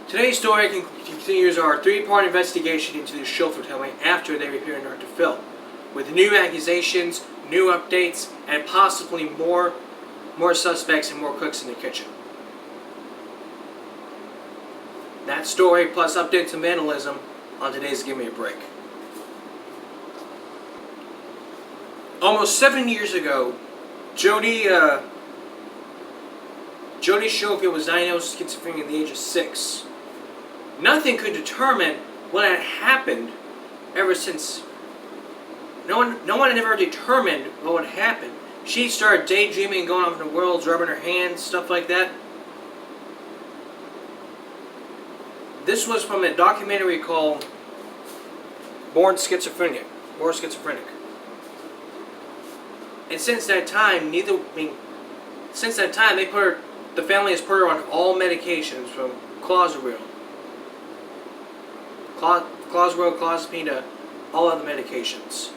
Today's story continues our three-part investigation into the Schofield family after they appear in Dr. Phil, with new accusations, new updates, and possibly more suspects and more cooks in the kitchen. That story plus updates and vandalism on today's Give Me a Break. Almost 7 years ago, Jody Schofield was diagnosed with schizophrenia at the age of 6. Nothing could determine what had happened ever since. No one had ever determined what would happen. She started daydreaming, going off in the world, rubbing her hands, stuff like that. This was from a documentary called Born Schizophrenic. And since that time, the family has put her on all medications from clozapine, all other medications.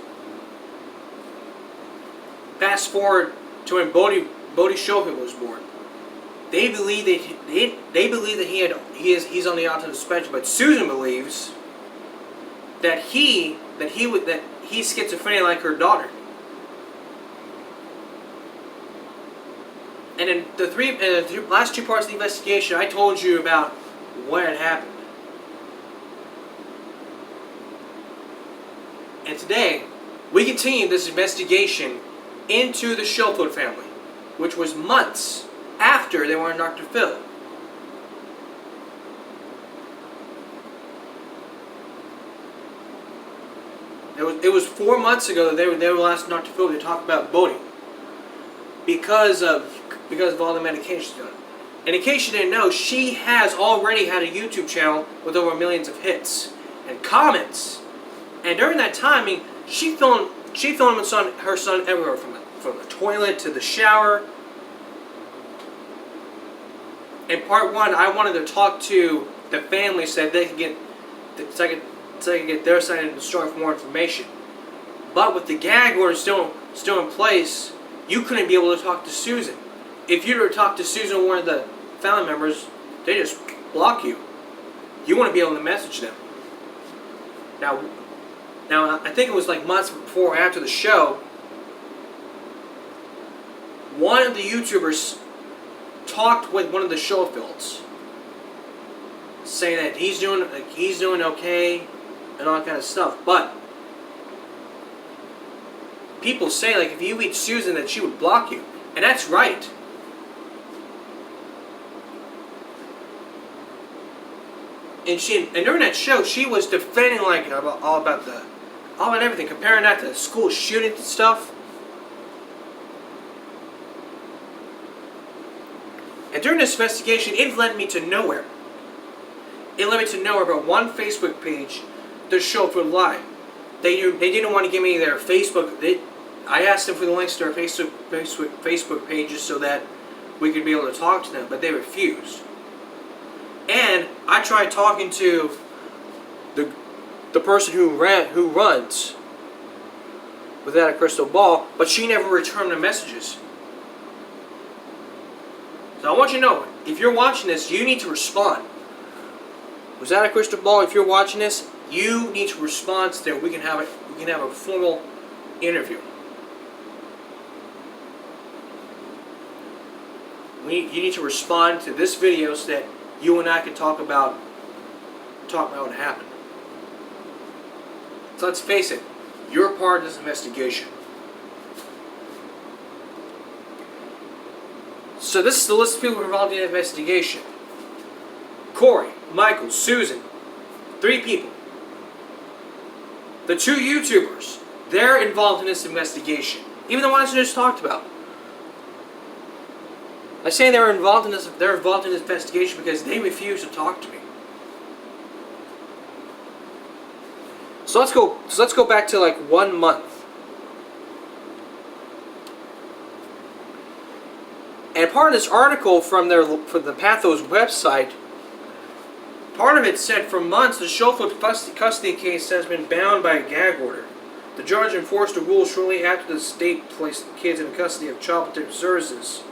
Fast forward to when Bodie Schofield was born. They believe that he's on the autism spectrum, but Susan believes that he's schizophrenic like her daughter. And in the last two parts of the investigation, I told you about what had happened. And today, we continue this investigation into the Schofield family, which was months after they were in Dr. Phil. It was 4 months ago that they were last in Dr. Phil to talk about Bodie because of all the medications done. And in case you didn't know, she has already had a YouTube channel with over millions of hits and comments. And during that time, she filmed her son everywhere, from the toilet to the shower. In part one, I wanted to talk to the family so that they could get their side of the story for more information. But with the gag order still in place, you couldn't be able to talk to Susan. If you were to talk to Susan or one of the family members, they just block you. You want to be able to message them. Now, I think it was like months before or after the show, one of the YouTubers talked with one of the Schofields, saying that he's doing okay and all that kind of stuff. But people say, like, if you meet Susan, that she would block you, and that's right. And during that show, she was defending all about everything, comparing that to the school shooting and stuff. And during this investigation, it led me to nowhere. It led me to nowhere but one Facebook page, the Schofield Live. They didn't want to give me their Facebook. I asked them for the links to their Facebook pages so that we could be able to talk to them, but they refused. And I tried talking to the person who runs Without a Crystal Ball, but she never returned the messages. So I want you to know, if you're watching this, you need to respond. Without a Crystal Ball, if you're watching this, you need to respond so that we can have a formal interview. You need to respond to this video so that you and I can talk about what happened. So let's face it, you're part of this investigation. So this is the list of people involved in the investigation. Corey, Michael, Susan, 3 people. The 2 YouTubers, they're involved in this investigation. Even the ones I just talked about. I say they're involved in this investigation because they refuse to talk to me. So let's go back to like 1 month. And part of this article from the Pathos website, part of it said, for months the Schofield custody case has been bound by a gag order. The judge enforced a rule shortly after the state placed the kids in custody of Child Protective Services.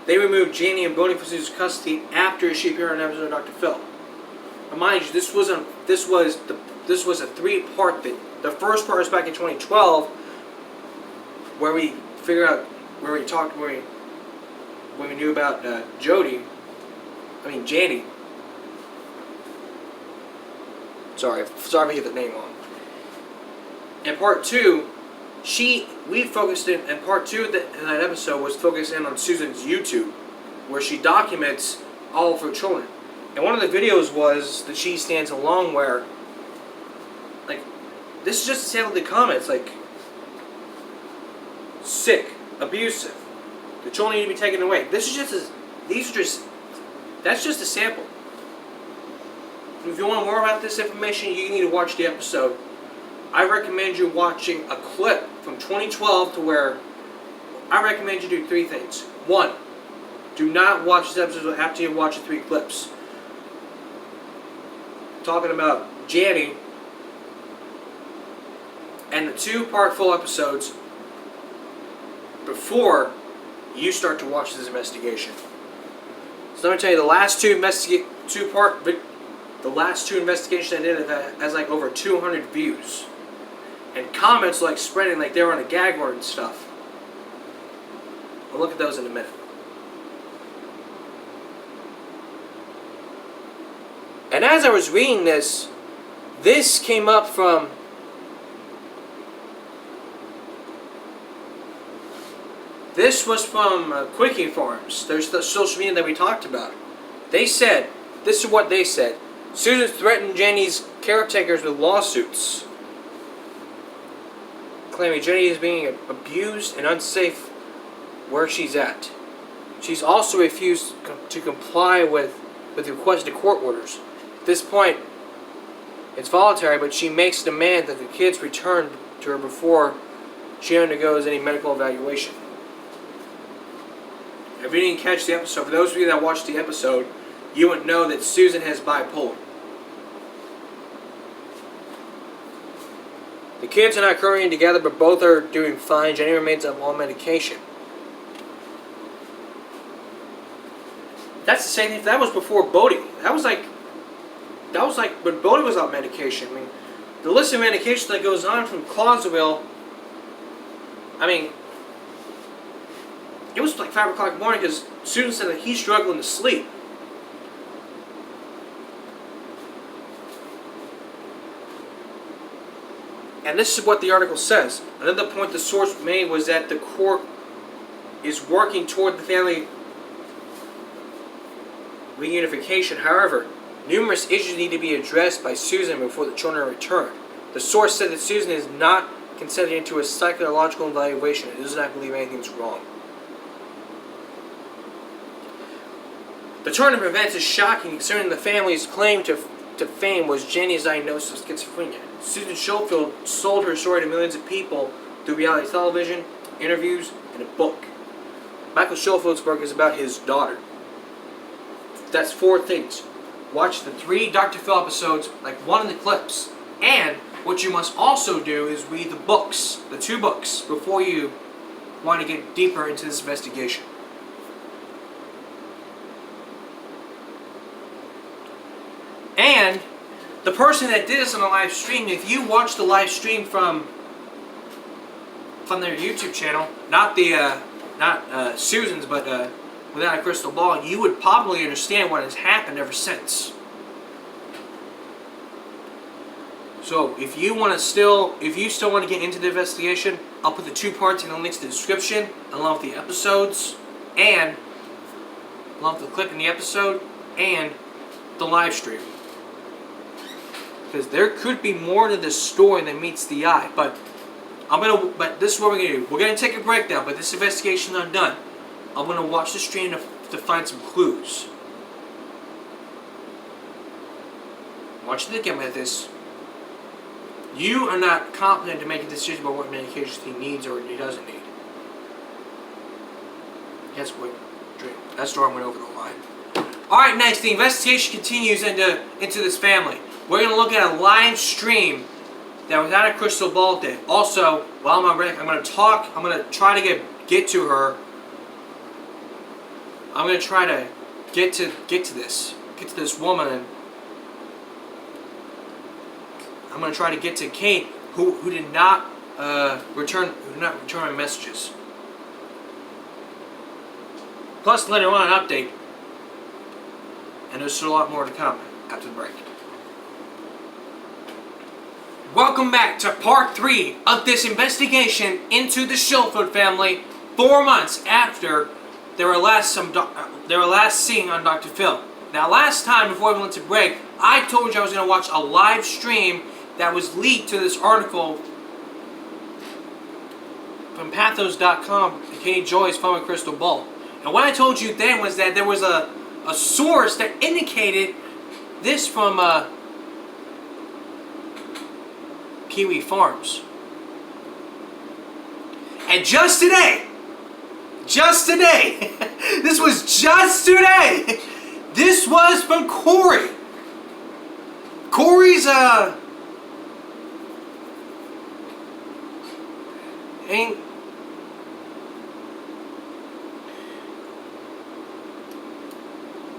They removed Janie and Bodie from Susan's custody after she appeared on an episode of Dr. Phil. Mind you, this was a 3-part thing. The first part was back in 2012, where we figured out when we knew about Janie. Sorry if I get the name wrong. And part 2, part 2 in that episode was focused in on Susan's YouTube, where she documents all of her children. And one of the videos was that she stands alone where, like, this is just a sample of the comments, like, sick, abusive, the children need to be taken away. That's just a sample. If you want more about this information, you need to watch the episode. I recommend you watching a clip from 2012 to where I recommend you do 3 things. 1, do not watch this episode after you watch the 3 clips. Talking about Janny and the 2-part full episodes before you start to watch this investigation. So let me tell you, the last two investigations I did has like over 200 views. And comments like spreading like they were on a gag order and stuff. I'll look at those in a minute. And as I was reading this came up from Quickie Farms. There's the social media that we talked about. This is what they said. Susan threatened Jenny's caretakers with lawsuits, claiming Jenny is being abused and unsafe where she's at. She's also refused to comply with requested court orders. At this point, it's voluntary, but she makes a demand that the kids return to her before she undergoes any medical evaluation. If you didn't catch the episode, for those of you that watched the episode, you would know that Susan has bipolar. The kids are not currently together, but both are doing fine. Jenny remains on medication. That's the same thing. That was before Bodie. That was like when Bodie was on medication. I mean, the list of medication that goes on from Clausewell. I mean, it was like 5 o'clock in the morning because Susan said that he's struggling to sleep. And this is what the article says. Another point the source made was that the court is working toward the family reunification. However, numerous issues need to be addressed by Susan before the children return. The source said that Susan is not consented into a psychological evaluation and does not believe anything's wrong. The turn of events is shocking considering the family's claim to fame was Jenny's diagnosis of schizophrenia. Susan Schofield sold her story to millions of people through reality television, interviews, and a book. Michael Schofield's work is about his daughter. That's 4 things. Watch the 3 Dr. Phil episodes, like one of the clips. And what you must also do is read the books, the 2 books, before you want to get deeper into this investigation. And the person that did this on the live stream, if you watch the live stream from their YouTube channel, not Susan's, but Without a Crystal Ball, you would probably understand what has happened ever since. So if you still want to get into the investigation, I'll put the 2 parts in the links in the description, along with the episodes, and along with the clip in the episode, and the live stream. Because there could be more to this story than meets the eye. But this is what we're gonna do. We're gonna take a break now, but this investigation is not done. I'm gonna watch the stream to find some clues. I want you to think about this. You are not competent to make a decision about what medication he needs or he doesn't need. That's where I'm going over the line. Alright, next, the investigation continues into this family. We're going to look at a live stream that Without a Crystal Ball did. Also, while I'm on break, I'm going to try to get to her. I'm going to try to get to this woman I'm gonna try to get to Kate, who did not return my messages. Plus, later on, an update, and there's still a lot more to come after the break. Welcome back to part 3 of this investigation into the Schofield family, 4 months after they were last seen on Dr. Phil. Now, last time before we went to break, I told you I was going to watch a live stream that was leaked to this article from Pathos.com, Katie Joy's former crystal ball. And what I told you then was that there was a source that indicated this from Kiwi Farms. And just today, this was just today, this was from Corey. Corey's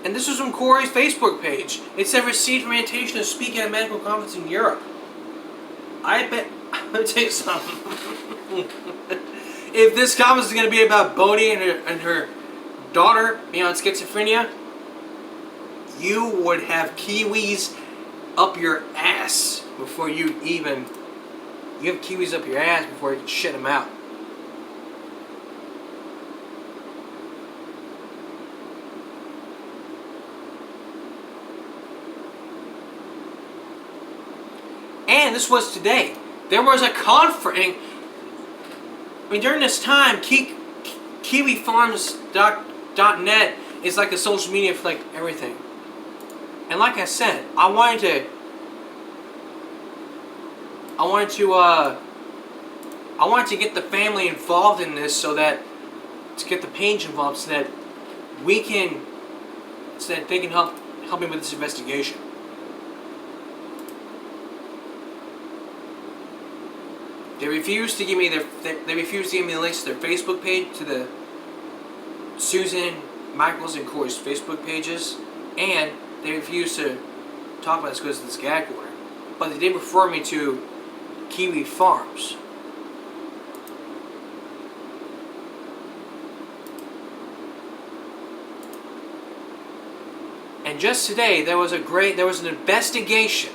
and this was from Corey's Facebook page. It said received from invitation to speak at a medical conference in Europe. I bet, let me tell you something. If this conference is going to be about Bodhi and her daughter being on schizophrenia, you would have kiwis up your ass before you even... You have kiwis up your ass before you can shit them out. And this was today. There was a conference. I mean, during this time, KiwiFarms.net is like a social media for like everything. And like I said, I wanted to get the family involved in this to get the page involved so that they can help me with this investigation. They refused to give me the links to their Facebook page, to the Susan, Michael's, and Corey's Facebook pages, and they refused to talk about this because of this gag order. But they did refer me to Kiwi Farms. And just today, there was an investigation.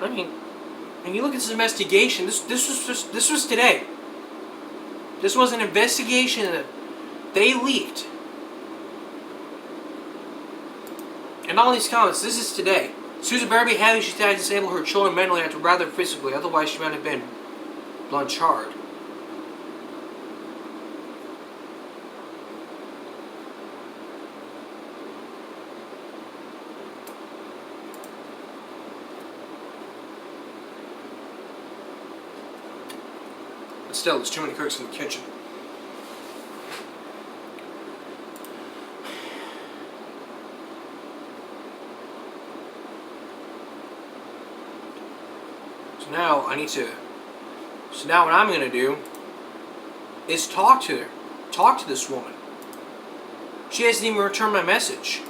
I mean, when you look at this investigation, this was today. This was an investigation that they leaked. And all these comments, this is today. Susan Barby having she tried to disable her children mentally after rather physically, otherwise she might have been blancharred. But still, there's too many cooks in the kitchen. So now what I'm going to do is talk to her. Talk to this woman. She hasn't even returned my message.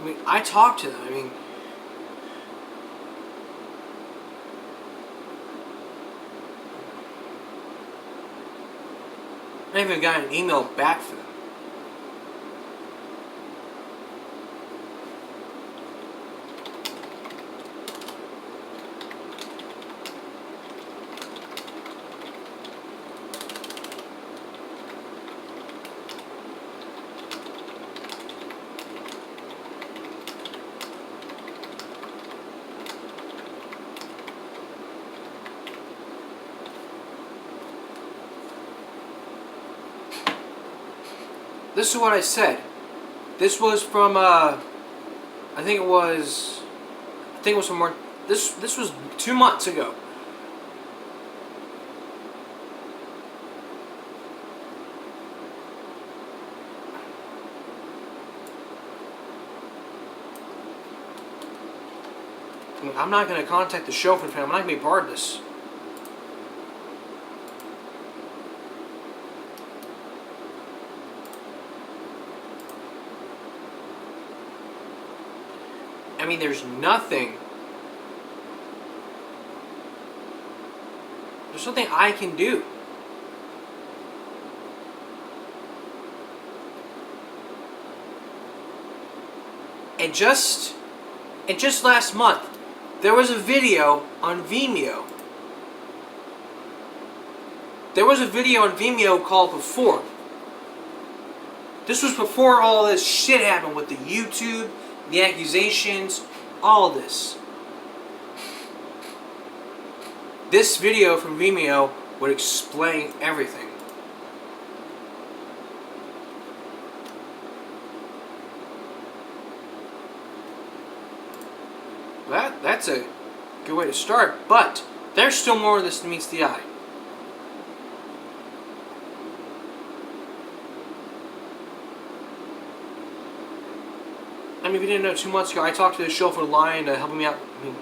I mean, I talked to them. I mean, I haven't even got an email back from them. This is what I said. This was from I think it was from more. This was 2 months ago. I'm not going to contact the Schofield family. I'm not going to be a part of this. I mean, there's nothing. There's nothing I can do. And just last month, there was a video on Vimeo. There was a video on Vimeo called Before. This was before all this shit happened with the YouTube, the accusations, all of this. This video from Vimeo would explain everything. That's a good way to start, but there's still more of this than meets the eye. I mean, if you didn't know, 2 months ago, I talked to the Schofield Lion to help me out. I mean,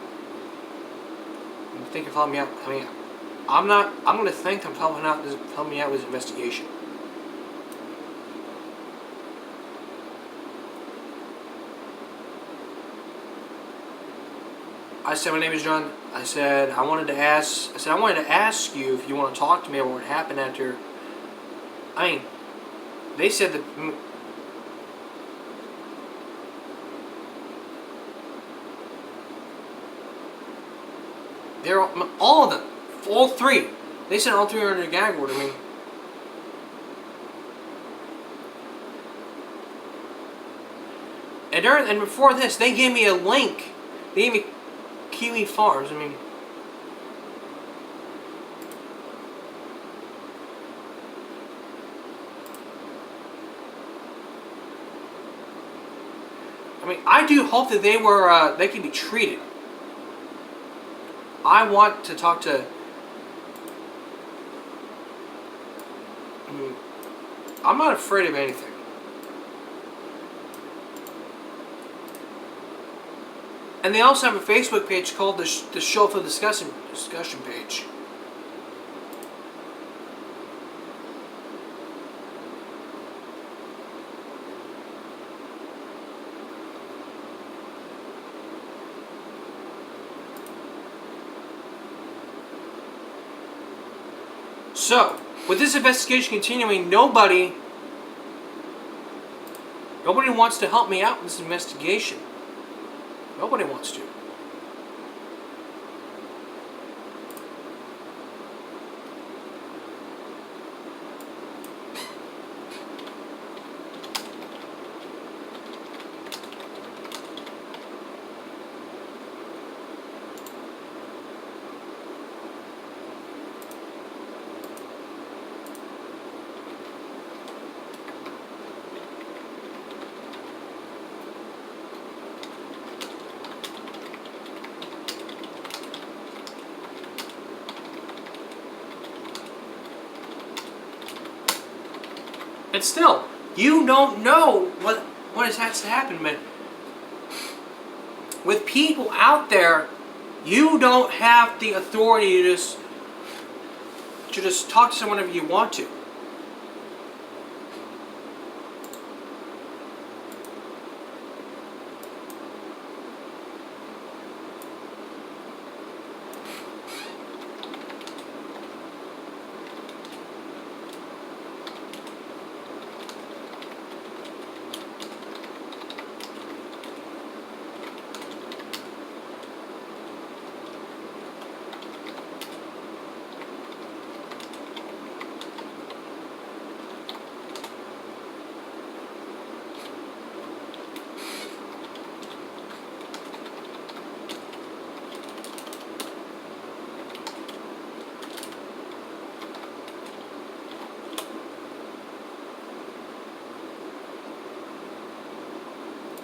think of helping me out. I mean, I'm going to thank them for helping me out with this investigation. I said, my name is John. I said, I wanted to ask you if you want to talk to me about what happened after. I mean, they said that. They're all of them, all three. They said all three are under gag order. I mean, and before this, they gave me a link. They gave me Kiwi Farms. I mean, I do hope that they can be treated. I want to talk to. I'm not afraid of anything. And they also have a Facebook page called the Schofield discussion page. So, with this investigation continuing, nobody wants to help me out in this investigation. Nobody wants to. And still, you don't know what has to happen, man. With people out there, you don't have the authority to just talk to someone whenever you want to.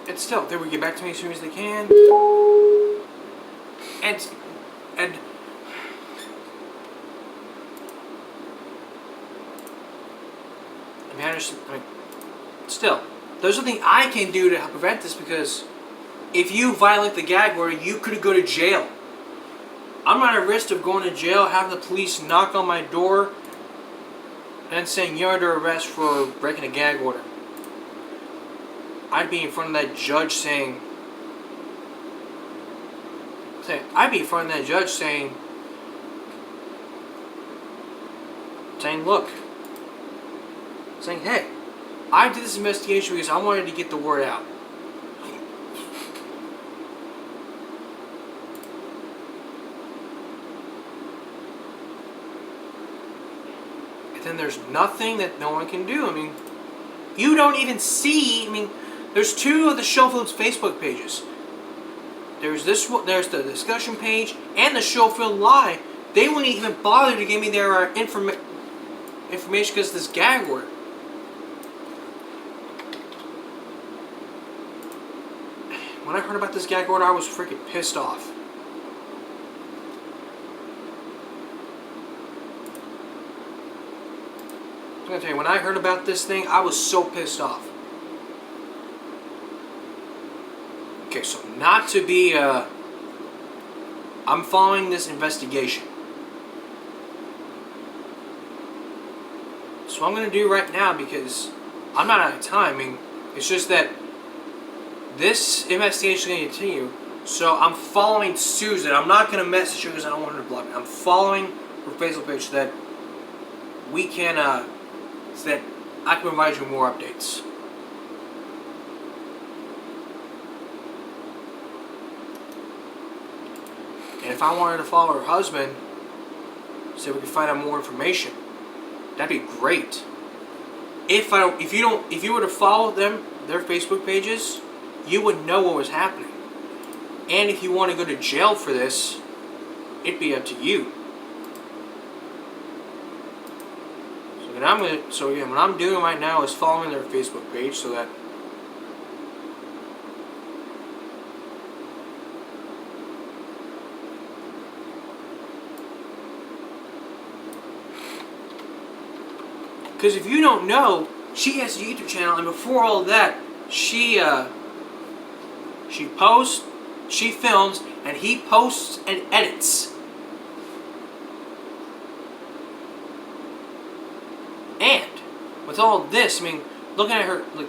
And still, they will get back to me as soon as they can. And still, there's nothing I can do to help prevent this because if you violate the gag order, you could go to jail. I'm not at risk of going to jail, having the police knock on my door, and saying you're under arrest for breaking a gag order. I'd be in front of that judge saying, look, hey, I did this investigation because I wanted to get the word out. And then there's nothing that no one can do. I mean, you don't even see. I mean, there's two of the Schofield's Facebook pages. There's this one. There's the discussion page and the Schofield Lie. They wouldn't even bother to give me their information because of this gag order. When I heard about this gag order, I was freaking pissed off. I'm gonna tell you, when I heard about this thing, I was so pissed off. Okay, so not to be, I'm following this investigation. So what I'm going to do right now, because I'm not out of time, I mean, it's just that this investigation is going to continue, so I'm following Susan. I'm not going to message her because I don't want her to block me. I'm following her Facebook page so that we can, so that I can provide you more updates. And if I wanted to follow her husband, so we could find out more information, that'd be great. If you were to follow them, their Facebook pages, you would know what was happening. And if you want to go to jail for this, it'd be up to you. So again, what I'm doing right now is following their Facebook page so that because if you don't know, she has a YouTube channel, and before all of that, she posts, she films, and he posts and edits. And with all this, I mean, looking at her, like,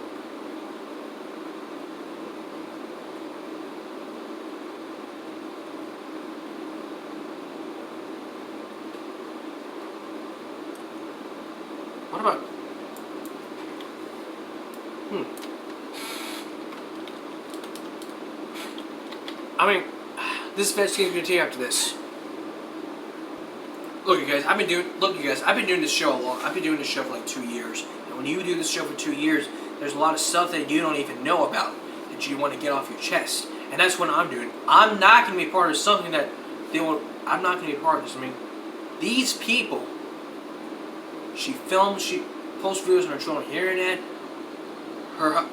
what about? I mean, this investigation is going to continue after this. Look, you guys, I've been doing this show a lot. I've been doing this show for like 2 years. And when you do this show for 2 years, there's a lot of stuff that you don't even know about that you want to get off your chest. And that's what I'm doing. I'm not going to be part of something that I'm not going to be part of this. I mean, these people. She films, she posts videos on her channel on the internet.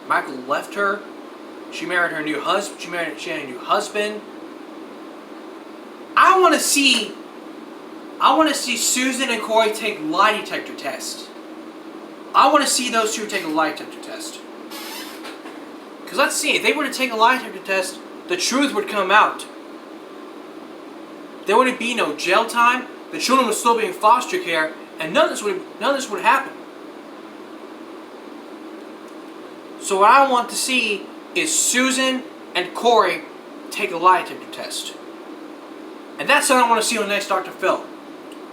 Michael left her. She married her new husband. She had a new husband. I want to see Susan and Corey take lie detector tests. I want to see those two take a lie detector test. Because let's see, if they were to take a lie detector test, the truth would come out. There wouldn't be no jail time. The children would still be in foster care, and none of this would happen. So what I want to see is Susan and Corey take a lie detector test. And that's what I want to see on the next Dr. Phil.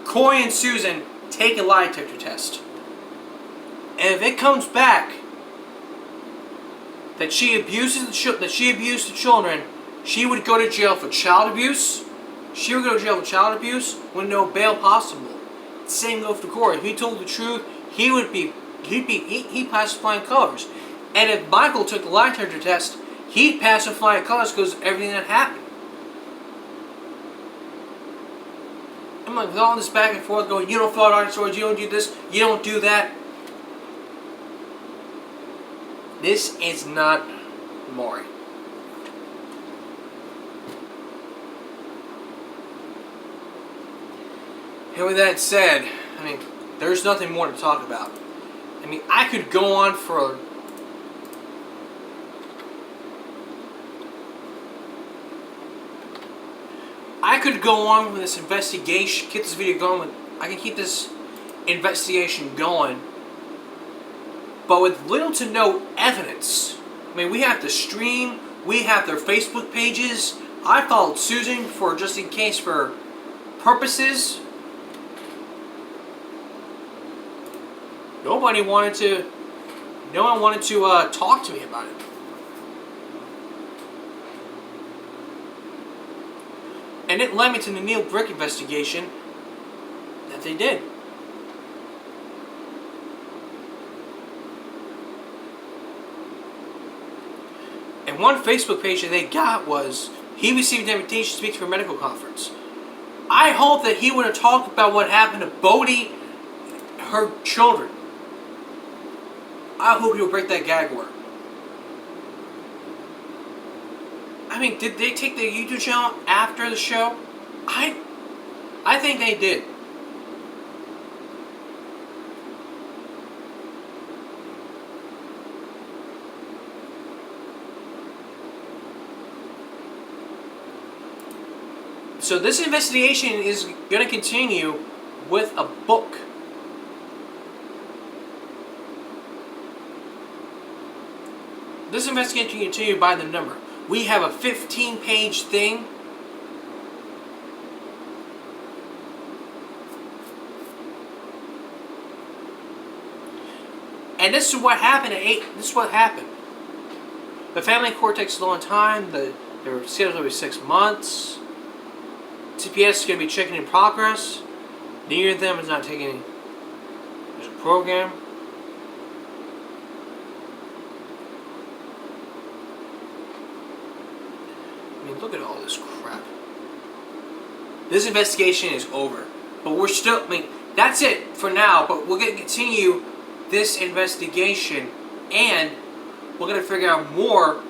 Corey and Susan take a lie detector test. And if it comes back that she abused the children, she would go to jail for child abuse. She would go to jail for child abuse with no bail possible. Same goes for Corey. If he told the truth, he'd pass flying colors. And if Michael took the lie detector test, he'd pass flying colors because of everything that happened. I'm like, with all this back and forth going, you don't fill out dinosaurs, you don't do this, you don't do that. This is not Maury. And with that said, I mean, there's nothing more to talk about. I mean, I could go on for I could go on with this investigation, keep this video going. I can keep this investigation going, but with little to no evidence. I mean, we have the stream, we have their Facebook pages. I followed Susan for just in case for purposes. No one wanted to talk to me about it. And it led me to the Neil Brick investigation that they did. And one Facebook page that they got was, he received an invitation to speak to a medical conference. I hope that he would have talked about what happened to Bodie, her children. I hope he'll break that gag order. I mean, did they take the YouTube channel after the show? I think they did. So this investigation is going to continue with a book. This investigation can continue by the number. We have a 15-page thing. And this is what happened at 8. This is what happened. The family court takes a long time. They were scheduled to be 6 months. CPS is going to be checking in progress. Neither of them is not taking any. There's a program. I mean, look at all this crap. This investigation is over. But we're still, I mean, that's it for now. But we're going to continue this investigation. And we're going to figure out more.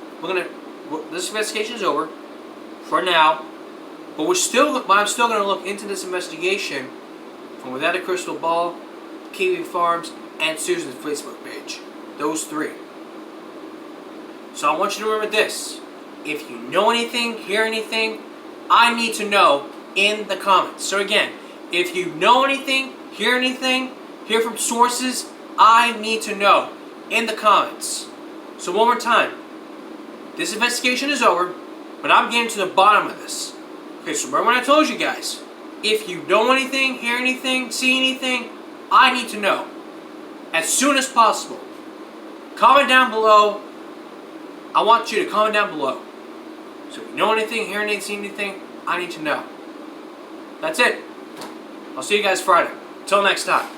This investigation is over for now. But I'm still going to look into this investigation from Without a Crystal Ball, Kiwi Farms, and Susan's Facebook page. Those 3. So I want you to remember this. If you know anything, hear anything, I need to know in the comments. So again, if you know anything, hear from sources, I need to know in the comments. So one more time. This investigation is over, but I'm getting to the bottom of this. Okay, so remember when I told you guys, if you know anything, hear anything, see anything, I need to know as soon as possible. Comment down below. I want you to comment down below. So if you know anything, hear anything, see anything, I need to know. That's it. I'll see you guys Friday. Until next time.